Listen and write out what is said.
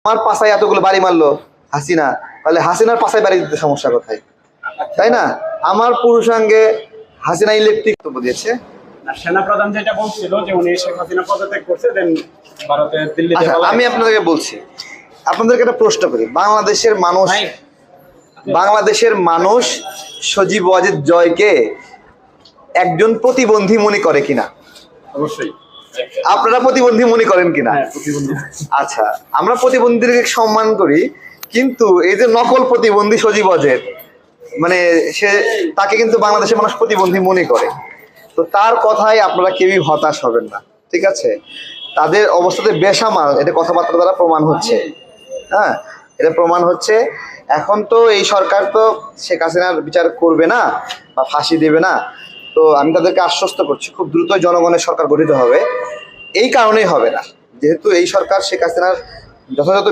আমার পাশায় এতগুলো বাড়ি মারলো হাসিনা, তাহলে হাসিনার পাশায় বাড়ি দিতে সমস্যা কোথায়? তাই না? আমার পুরুষাঙ্গে হাসিনা ইলেকট্রিক দিয়েছে। সেনাপ্রধান যেটা বলছিল যে উনি শেখ হাসিনা পদত্যাগ করছে, দেন ভারতে দিল্লিতে। আচ্ছা, আমি আপনাদেরকে বলছি, আপনাদেরকে একটা প্রশ্ন করি, বাংলাদেশের মানুষ সজীব ওয়াজেদ জয়কে একজন প্রতিবন্ধী মনে করে কিনা? অবশ্যই। আপনারা প্রতিবন্ধী মনে করেন কিনা? হ্যাঁ, প্রতিবন্ধী। আচ্ছা, আমরা প্রতিবন্ধীকে সম্মান করি, কিন্তু এই যে নকল প্রতিবন্ধী সজীব ওয়াজেদ, মানে তাকে কিন্তু বাংলাদেশের মানুষ প্রতিবন্ধী মনে করে। তো তার কথায় আপনারা কেউই হতাশ হবেন না, ঠিক আছে? তাদের অবস্থাতে বেসামাল, এটা কথাবার্তা দ্বারা প্রমাণ হচ্ছে। হ্যাঁ, এটা প্রমাণ হচ্ছে। এখন তো এই সরকার তো শেখ হাসিনার বিচার করবে না বা ফাঁসি দেবে না। তো আমি তাদেরকে আশ্বস্ত করছি, খুব দ্রুত জনগণের সরকার গঠিত হবে। এই কারণেই হবে না, যেহেতু এই সরকার শেখ হাসিনার যথাযথ